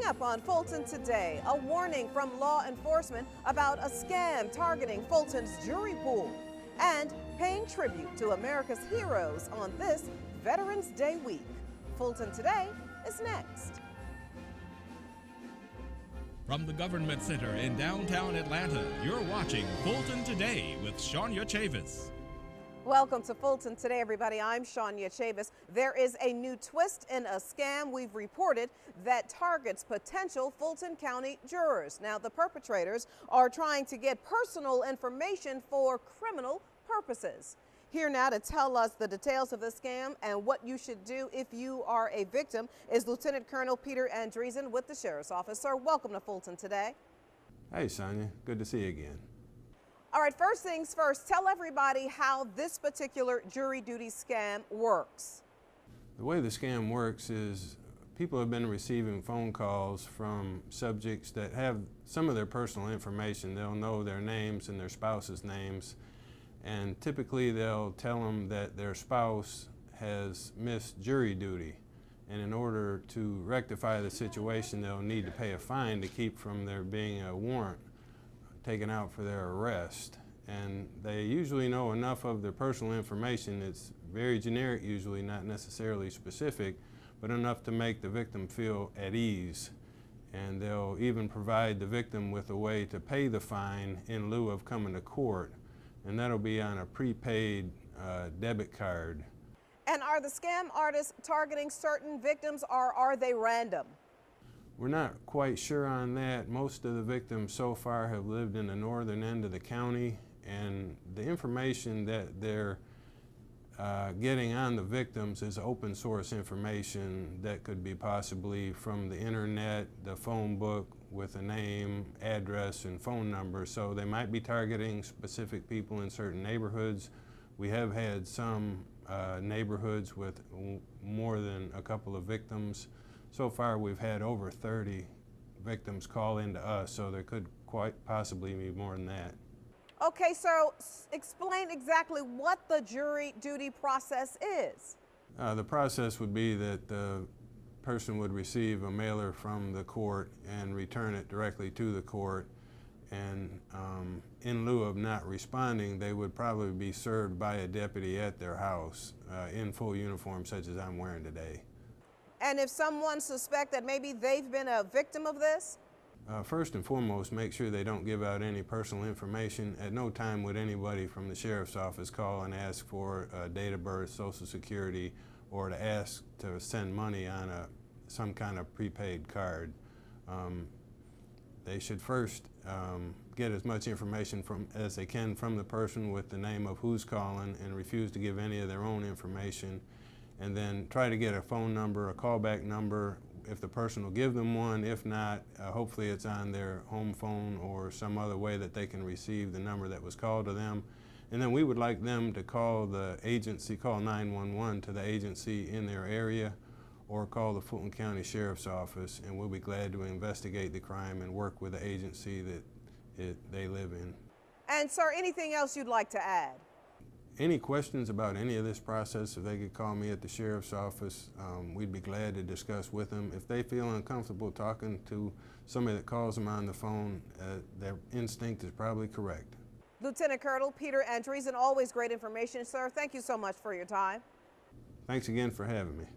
Coming up on Fulton Today, a warning from law enforcement about a scam targeting Fulton's jury pool, and paying tribute to America's heroes on this Veterans Day week. Fulton Today is next. From the Government Center in downtown Atlanta, you're watching Fulton Today with Shania Chavis. Welcome to Fulton Today, everybody. I'm Shania Chavis. There is a new twist in a scam we've reported that targets potential Fulton County jurors. Now, the perpetrators are trying to get personal information for criminal purposes. Here now to tell us the details of the scam and what you should do if you are a victim is Lieutenant Colonel Peter Andreessen with the Sheriff's Office. Sir, welcome to Fulton Today. Hey, Sonia. Good to see you again. All right, first things first, tell everybody how this particular jury duty scam works. The way the scam works is people have been receiving phone calls from subjects that have some of their personal information. They'll know their names and their spouse's names, and typically they'll tell them that their spouse has missed jury duty. And in order to rectify the situation, they'll need to pay a fine to keep from there being a warrant taken out for their arrest. And they usually know enough of their personal information. It's very generic usually, not necessarily specific, but enough to make the victim feel at ease. And they'll even provide the victim with a way to pay the fine in lieu of coming to court. And that'll be on a prepaid debit card. And are the scam artists targeting certain victims, or are they random? We're not quite sure on that. Most of the victims so far have lived in the northern end of the county, and the information that they're getting on the victims is open source information that could be possibly from the internet, the phone book with a name, address, and phone number. So they might be targeting specific people in certain neighborhoods. We have had some neighborhoods with more than a couple of victims. So far, we've had over 30 victims call into us, so there could quite possibly be more than that. Okay, so explain exactly what the jury duty process is. The process would be that the person would receive a mailer from the court and return it directly to the court. And in lieu of not responding, they would probably be served by a deputy at their house in full uniform, such as I'm wearing today. And if someone suspects that maybe they've been a victim of this? First and foremost, make sure they don't give out any personal information. At no time would anybody from the Sheriff's Office call and ask for a date of birth, Social Security, or to ask to send money on some kind of prepaid card. They should first get as much information as they can from the person with the name of who's calling and refuse to give any of their own information. And then try to get a phone number, a callback number, if the person will give them one. If not, hopefully it's on their home phone or some other way that they can receive the number that was called to them. And then we would like them to call the agency, call 911 to the agency in their area, or call the Fulton County Sheriff's Office, and we'll be glad to investigate the crime and work with the agency that they live in. And sir, anything else you'd like to add? Any questions about any of this process, if they could call me at the Sheriff's Office, we'd be glad to discuss with them. If they feel uncomfortable talking to somebody that calls them on the phone, their instinct is probably correct. Lieutenant Colonel Peter Andreessen, always great information, sir. Thank you so much for your time. Thanks again for having me.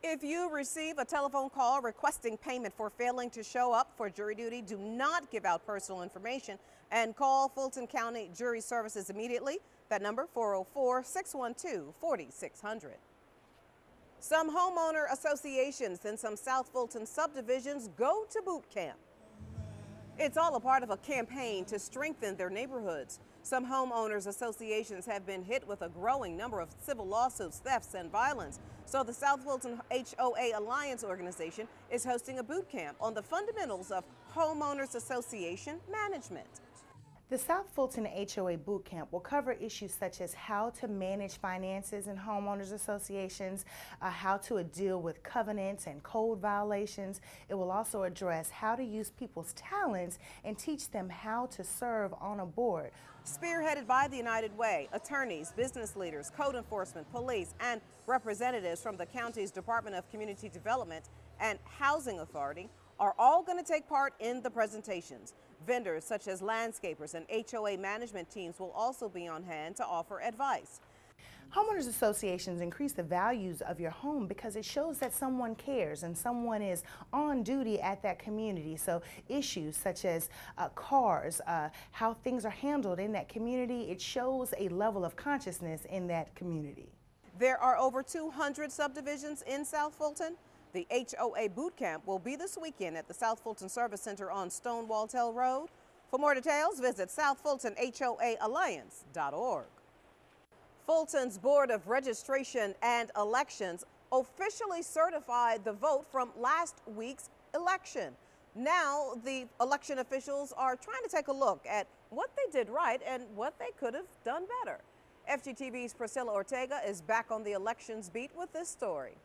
If you receive a telephone call requesting payment for failing to show up for jury duty, do not give out personal information and call Fulton County Jury Services immediately. That number, 404-612-4600. Some homeowner associations in some South Fulton subdivisions go to boot camp. It's all a part of a campaign to strengthen their neighborhoods. Some homeowners associations have been hit with a growing number of civil lawsuits, thefts, and violence. So the South Fulton HOA Alliance organization is hosting a boot camp on the fundamentals of homeowners association management. The South Fulton HOA Bootcamp will cover issues such as how to manage finances in homeowners associations, how to deal with covenants and code violations. It will also address how to use people's talents and teach them how to serve on a board. Spearheaded by the United Way, attorneys, business leaders, code enforcement, police, and representatives from the county's Department of Community Development and Housing Authority, are all going to take part in the presentations. Vendors such as landscapers and HOA management teams will also be on hand to offer advice. Homeowners associations increase the values of your home because it shows that someone cares and someone is on duty at that community. So issues such as cars, how things are handled in that community, it shows a level of consciousness in that community. There are over 200 subdivisions in South Fulton. The HOA Bootcamp will be this weekend at the South Fulton Service Center on Stonewall Tell Road. For more details, visit southfultonhoaalliance.org. Fulton's Board of Registration and Elections officially certified the vote from last week's election. Now the election officials are trying to take a look at what they did right and what they could have done better. FGTV's Priscilla Ortega is back on the elections beat with this story.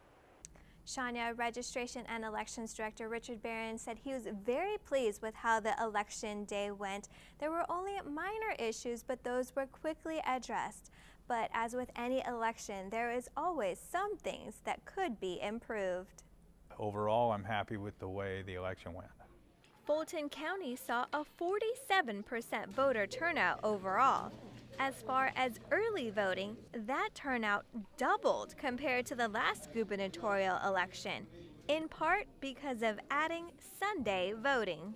Shania, Registration and Elections Director Richard Barron said he was very pleased with how the election day went. There were only minor issues, but those were quickly addressed. But as with any election, there is always some things that could be improved. Overall, I'm happy with the way the election went. Fulton County saw a 47% voter turnout overall. As far as early voting, that turnout doubled compared to the last gubernatorial election, in part because of adding Sunday voting.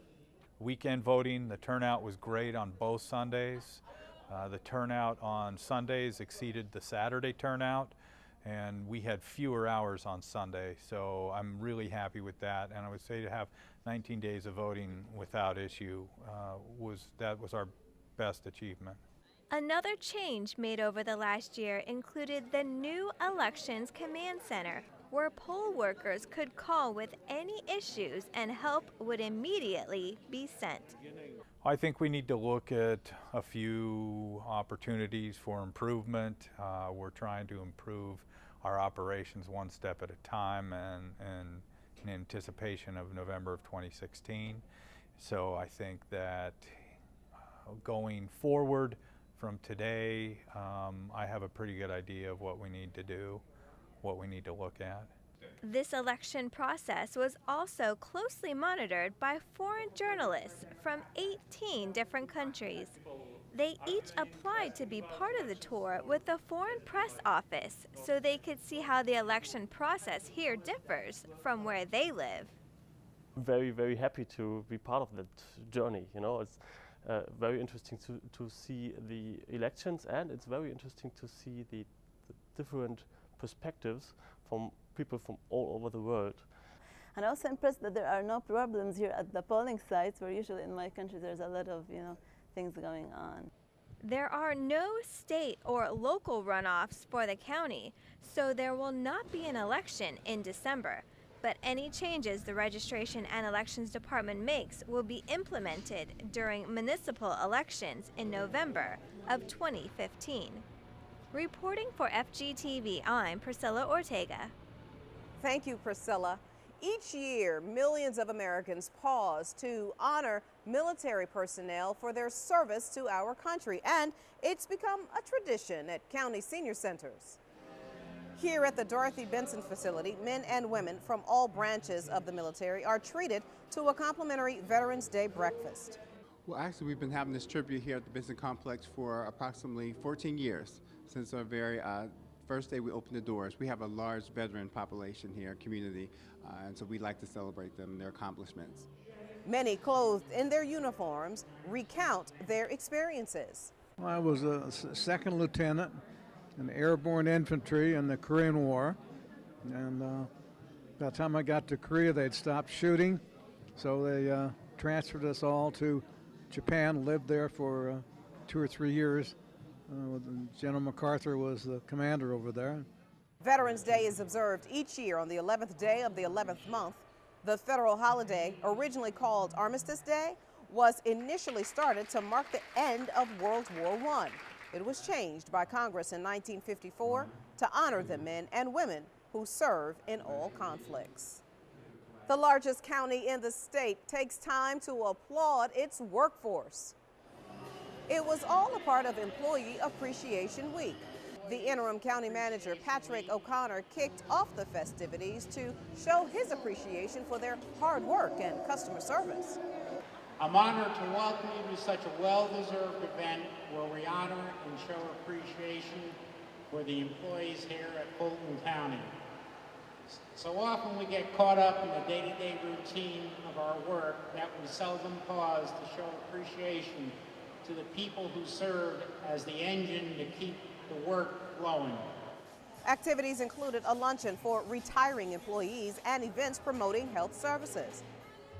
Weekend voting, the turnout was great on both Sundays. The turnout on Sundays exceeded the Saturday turnout, and we had fewer hours on Sunday, so I'm really happy with that. And I would say to have 19 days of voting without issue was our best achievement. Another change made over the last year included the new Elections Command Center, where poll workers could call with any issues and help would immediately be sent. I think we need to look at a few opportunities for improvement. We're trying to improve our operations one step at a time and in anticipation of November of 2016. So I think that going forward from today, I have a pretty good idea of what we need to do, what we need to look at. This election process was also closely monitored by foreign journalists from 18 different countries. They each applied to be part of the tour with the Foreign Press Office so they could see how the election process here differs from where they live. Very, very happy to be part of that journey. You know, it's very interesting to see the elections, and it's very interesting to see the different perspectives from people from all over the world. And I'm also impressed that there are no problems here at the polling sites, where usually in my country there's a lot of things going on. There are no state or local runoffs for the county, so there will not be an election in December. But any changes the Registration and Elections Department makes will be implemented during municipal elections in November of 2015. Reporting for FGTV, I'm Priscilla Ortega. Thank you, Priscilla. Each year, millions of Americans pause to honor military personnel for their service to our country, and it's become a tradition at county senior centers. Here at the Dorothy Benson facility, men and women from all branches of the military are treated to a complimentary Veterans Day breakfast. Well, actually, we've been having this tribute here at the Benson Complex for approximately 14 years, since our very first day we opened the doors. We have a large veteran population here, community, and so we like to celebrate them and their accomplishments. Many clothed in their uniforms recount their experiences. Well, I was a second lieutenant in airborne infantry in the Korean War, and by the time I got to Korea they'd stopped shooting, so they transferred us all to Japan, lived there for 2 or 3 years. General MacArthur was the commander over there. Veterans Day is observed each year on the 11th day of the 11th month. The federal holiday, originally called Armistice Day, was initially started to mark the end of World War I. It was changed by Congress in 1954 to honor the men and women who serve in all conflicts. The largest county in the state takes time to applaud its workforce. It was all a part of Employee Appreciation Week. The interim county manager, Patrick O'Connor, kicked off the festivities to show his appreciation for their hard work and customer service. I'm honored to welcome you to such a well-deserved event where we honor and show appreciation for the employees here at Fulton County. So often we get caught up in the day-to-day routine of our work that we seldom pause to show appreciation to the people who serve as the engine to keep the work flowing. Activities included a luncheon for retiring employees and events promoting health services.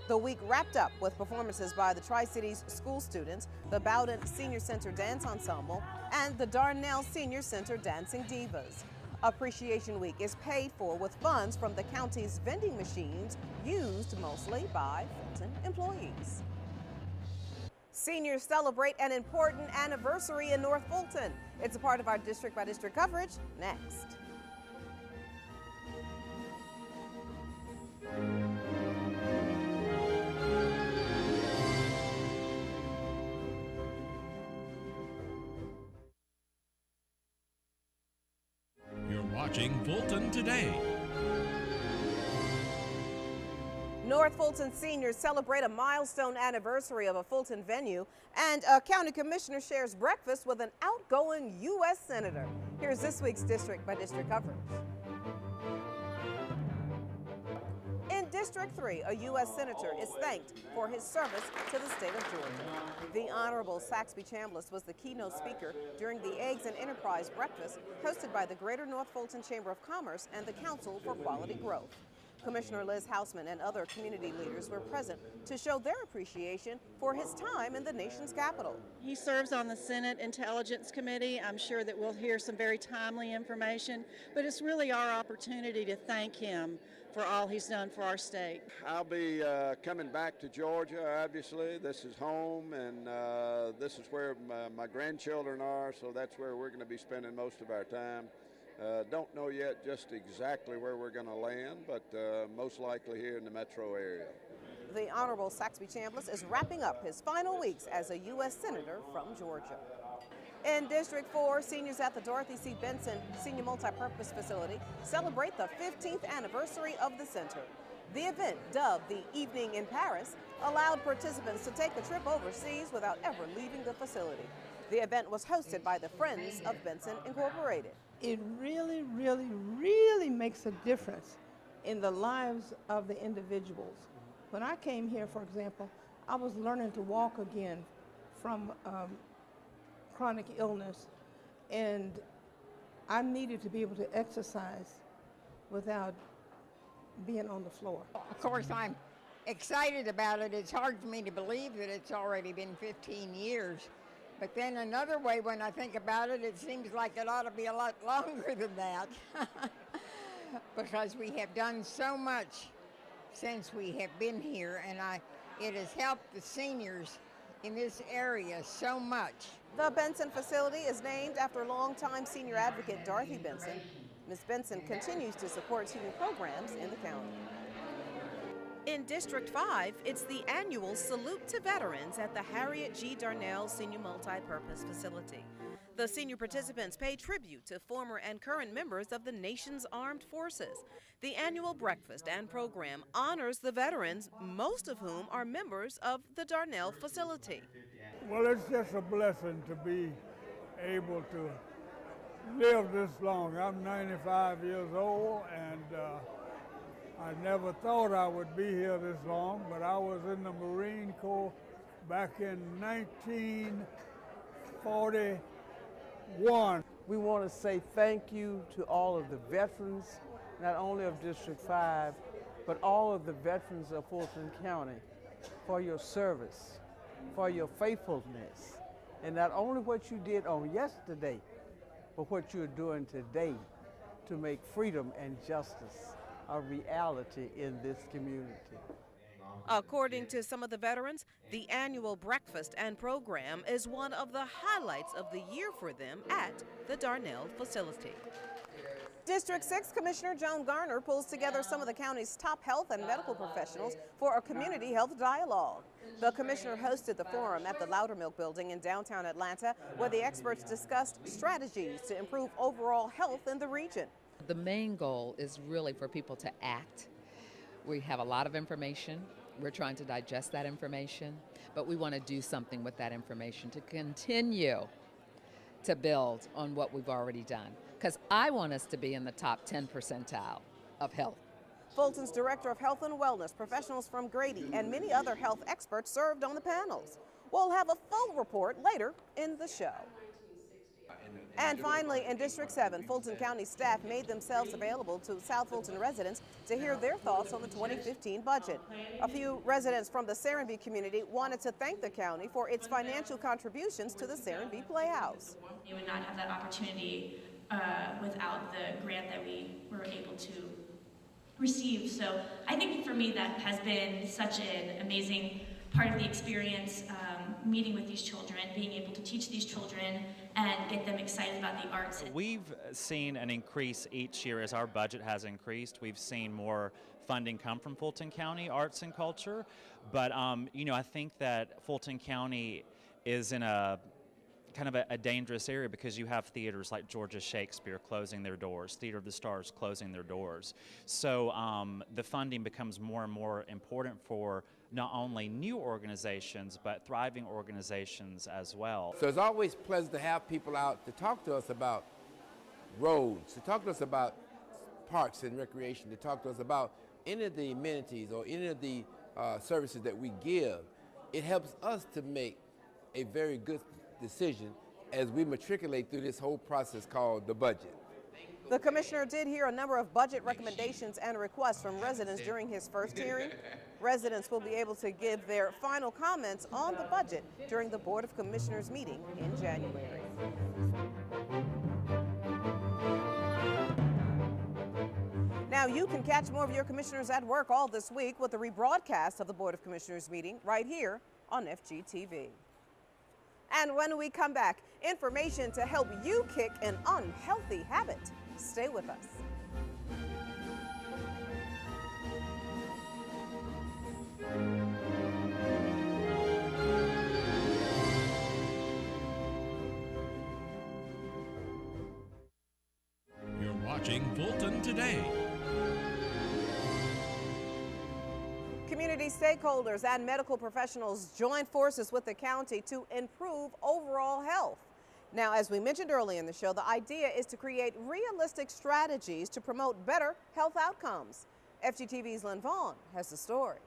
The week wrapped up with performances by the Tri-Cities school students, the Bowden Senior Center Dance Ensemble, and the Darnell Senior Center Dancing Divas. Appreciation Week is paid for with funds from the county's vending machines used mostly by Fulton employees. Seniors celebrate an important anniversary in North Fulton. It's a part of our district by district coverage next. You're watching Fulton Today. North Fulton seniors celebrate a milestone anniversary of a Fulton venue, and a county commissioner shares breakfast with an outgoing U.S. senator. Here's this week's district by district coverage. In District 3, a U.S. senator is thanked for his service to the state of Georgia. The Honorable Saxby Chambliss was the keynote speaker during the Eggs and Enterprise Breakfast hosted by the Greater North Fulton Chamber of Commerce and the Council for Quality Growth. Commissioner Liz Hausman and other community leaders were present to show their appreciation for his time in the nation's capital. He serves on the Senate Intelligence Committee. I'm sure that we'll hear some very timely information, but it's really our opportunity to thank him for all he's done for our state. I'll be coming back to Georgia, obviously. This is home, and this is where my grandchildren are, so that's where we're going to be spending most of our time. Don't know yet just exactly where we're going to land, but most likely here in the metro area. The Honorable Saxby Chambliss is wrapping up his final weeks as a U.S. Senator from Georgia. In District 4, seniors at the Dorothy C. Benson Senior Multipurpose Facility celebrate the 15th anniversary of the center. The event, dubbed the Evening in Paris, allowed participants to take a trip overseas without ever leaving the facility. The event was hosted by the Friends of Benson Incorporated. It really, really, really makes a difference in the lives of the individuals. When I came here, for example, I was learning to walk again from chronic illness, and I needed to be able to exercise without being on the floor. Of course, I'm excited about it. It's hard for me to believe that it's already been 15 years. But then another way, when I think about it, it seems like it ought to be a lot longer than that because we have done so much since we have been here, and it has helped the seniors in this area so much. The Benson facility is named after longtime senior advocate Dorothy Benson. Ms. Benson continues to support senior programs in the county. In District 5, it's the annual Salute to Veterans at the Harriet G. Darnell Senior Multipurpose Facility. The senior participants pay tribute to former and current members of the nation's armed forces. The annual breakfast and program honors the veterans, most of whom are members of the Darnell facility. Well, it's just a blessing to be able to live this long. I'm 95 years old, and I never thought I would be here this long, but I was in the Marine Corps back in 1941. We want to say thank you to all of the veterans, not only of District 5, but all of the veterans of Fulton County for your service, for your faithfulness, and not only what you did on yesterday, but what you're doing today to make freedom and justice a reality in this community. According to some of the veterans, the annual breakfast and program is one of the highlights of the year for them at the Darnell facility. District 6 Commissioner Joan Garner pulls together some of the county's top health and medical professionals for a community health dialogue. The commissioner hosted the forum at the Loudermilk Building in downtown Atlanta, where the experts discussed strategies to improve overall health in the region. The main goal is really for people to act. We have a lot of information. We're trying to digest that information, but we want to do something with that information to continue to build on what we've already done. Because I want us to be in the top 10 percentile of health. Fulton's Director of Health and Wellness, professionals from Grady, and many other health experts served on the panels. We'll have a full report later in the show. And finally, in District 7, Fulton County staff made themselves available to South Fulton residents to hear their thoughts on the 2015 budget. A few residents from the Serenbe community wanted to thank the county for its financial contributions to the Serenbe Playhouse. You would not have that opportunity without the grant that we were able to receive. So I think for me that has been such an amazing part of the experience, meeting with these children, being able to teach these children and get them excited about the arts. We've seen an increase each year as our budget has increased. We've seen more funding come from Fulton County arts and culture, but you know, I think that Fulton County is in a kind of a dangerous area because you have theaters like Georgia Shakespeare closing their doors, Theater of the Stars closing their doors. So the funding becomes more and more important for not only new organizations, but thriving organizations as well. So it's always pleasant to have people out to talk to us about roads, to talk to us about parks and recreation, to talk to us about any of the amenities or any of the services that we give. It helps us to make a very good decision as we matriculate through this whole process called the budget. The commissioner did hear a number of budget recommendations and requests from residents during his first hearing. Residents will be able to give their final comments on the budget during the Board of Commissioners meeting in January. Now you can catch more of your commissioners at work all this week with the rebroadcast of the Board of Commissioners meeting right here on FGTV. And when we come back, information to help you kick an unhealthy habit. Stay with us. You're watching Fulton Today. Community stakeholders and medical professionals joined forces with the county to improve overall health. Now, as we mentioned earlier in the show, the idea is to create realistic strategies to promote better health outcomes. FGTV's Lynn Vaughn has the story.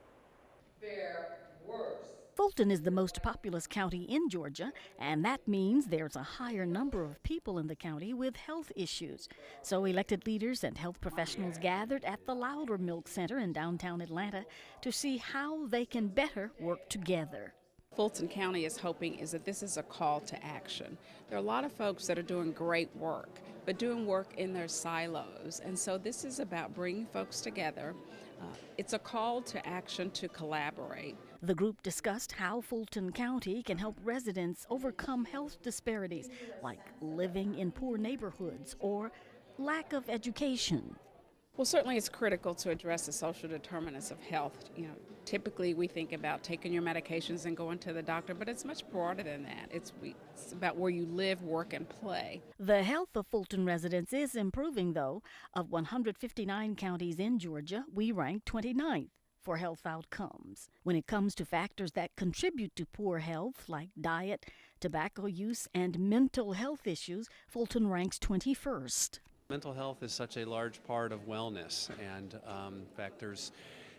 Fulton is the most populous county in Georgia, and that means there's a higher number of people in the county with health issues. So elected leaders and health professionals gathered at the Loudermilk Center in downtown Atlanta to see how they can better work together. Fulton County is hoping is that this is a call to action. There are a lot of folks that are doing great work, but doing work in their silos. And so this is about bringing folks together. It's a call to action to collaborate. The group discussed how Fulton County can help residents overcome health disparities, like living in poor neighborhoods or lack of education. Well, certainly it's critical to address the social determinants of health. You know, typically we think about taking your medications and going to the doctor, but it's much broader than that. It's about where you live, work, and play. The health of Fulton residents is improving, though. Of 159 counties in Georgia, we rank 29th for health outcomes. When it comes to factors that contribute to poor health, like diet, tobacco use, and mental health issues, Fulton ranks 21st. Mental health is such a large part of wellness, and in fact there's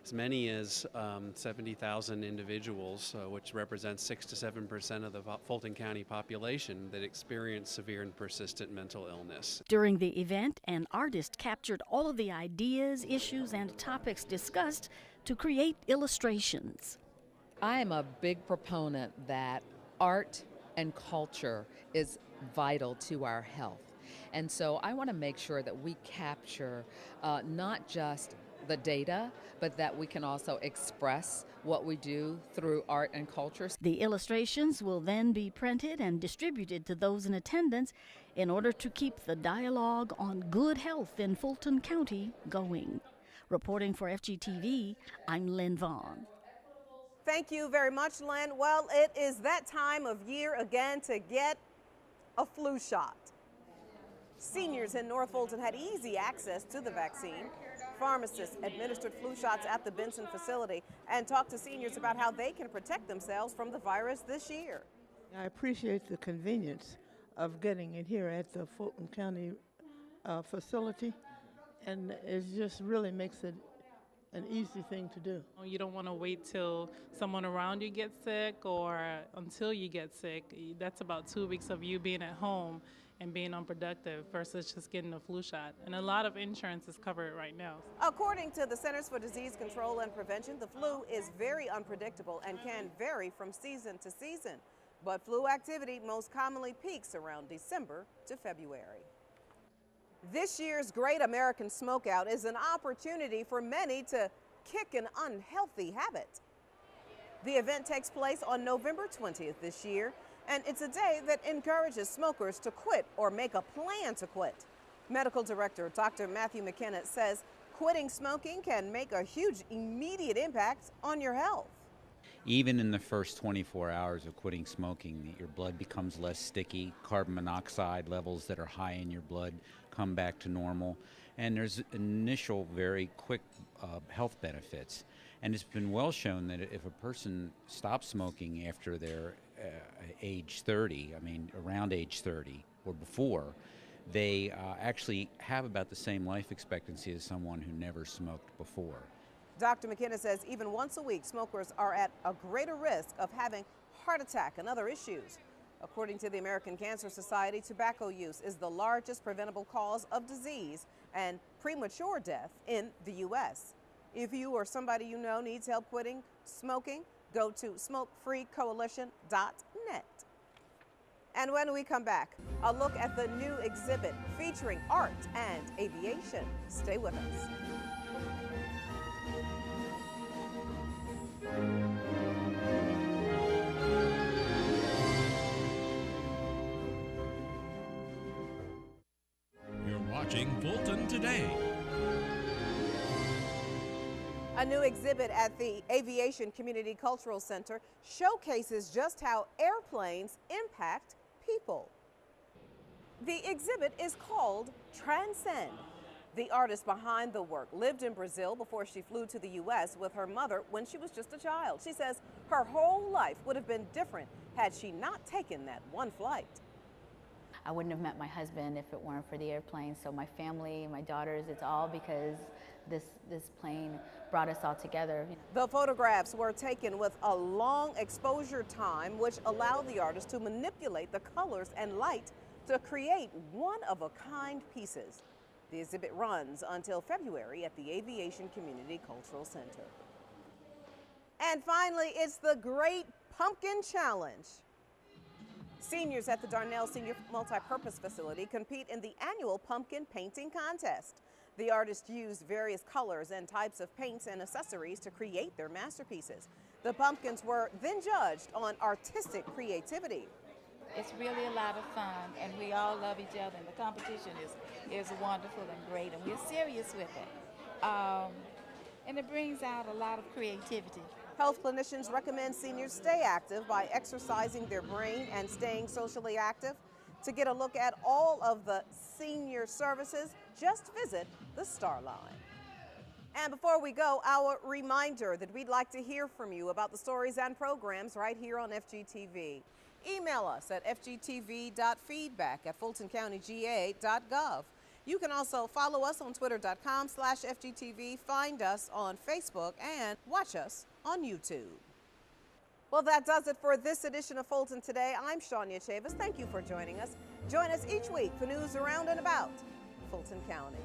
as many as 70,000 individuals, which represents 6 to 7% of the Fulton County population, that experience severe and persistent mental illness. During the event, an artist captured all of the ideas, issues, and topics discussed to create illustrations. I am a big proponent that art and culture is vital to our health. And so I want to make sure that we capture not just the data, but that we can also express what we do through art and culture. The illustrations will then be printed and distributed to those in attendance in order to keep the dialogue on good health in Fulton County going. Reporting for FGTV, I'm Lynn Vaughn. Thank you very much, Lynn. Well, it is that time of year again to get a flu shot. Seniors in North Fulton had easy access to the vaccine. Pharmacists administered flu shots at the Benson facility and talked to seniors about how they can protect themselves from the virus this year. I appreciate the convenience of getting it here at the Fulton County facility, and it just really makes it an easy thing to do. You don't want to wait till someone around you gets sick or until you get sick. That's about 2 weeks of you being at home and being unproductive versus just getting a flu shot. And a lot of insurance is covered right now. According to the Centers for Disease Control and Prevention, the flu is very unpredictable and can vary from season to season. But flu activity most commonly peaks around December to February. This year's Great American Smokeout is an opportunity for many to kick an unhealthy habit. The event takes place on November 20th this year, and it's a day that encourages smokers to quit or make a plan to quit. Medical Director Dr. Matthew McKenna says quitting smoking can make a huge immediate impact on your health. Even in the first 24 hours of quitting smoking, your blood becomes less sticky, carbon monoxide levels that are high in your blood come back to normal, and there's initial very quick health benefits. And it's been well shown that if a person stops smoking after their age 30, around age 30 or before, they actually have about the same life expectancy as someone who never smoked before. Dr. McKenna says even once a week, smokers are at a greater risk of having heart attack and other issues. According to the American Cancer Society, tobacco use is the largest preventable cause of disease and premature death in the U.S. If you or somebody you know needs help quitting smoking, go to smokefreecoalition.net. And when we come back, a look at the new exhibit featuring art and aviation. Stay with us. You're watching Fulton Today. A new exhibit at the Aviation Community Cultural Center showcases just how airplanes impact people. The exhibit is called Transcend. The artist behind the work lived in Brazil before she flew to the U.S. with her mother when she was just a child. She says her whole life would have been different had she not taken that one flight. I wouldn't have met my husband if it weren't for the airplane. So my family, my daughters, it's all because this plane brought us all together. The photographs were taken with a long exposure time, which allowed the artist to manipulate the colors and light to create one-of-a-kind pieces. The exhibit runs until February at the Aviation Community Cultural Center. And finally, it's the Great Pumpkin Challenge. Seniors at the Darnell Senior Multipurpose Facility compete in the annual pumpkin painting contest. The artists use various colors and types of paints and accessories to create their masterpieces. The pumpkins were then judged on artistic creativity. It's really a lot of fun, and we all love each other, and the competition is wonderful and great, and we're serious with it. And it brings out a lot of creativity. Health clinicians recommend seniors stay active by exercising their brain and staying socially active. To get a look at all of the senior services, just visit the Starline. And before we go, our reminder that we'd like to hear from you about the stories and programs right here on FGTV. Email us at fgtv.feedback@fultoncountyga.gov. You can also follow us on twitter.com/FGTV, find us on Facebook, and watch us on YouTube. Well, that does it for this edition of Fulton Today. I'm Shania Chavis. Thank you for joining us. Join us each week for news around and about Fulton County.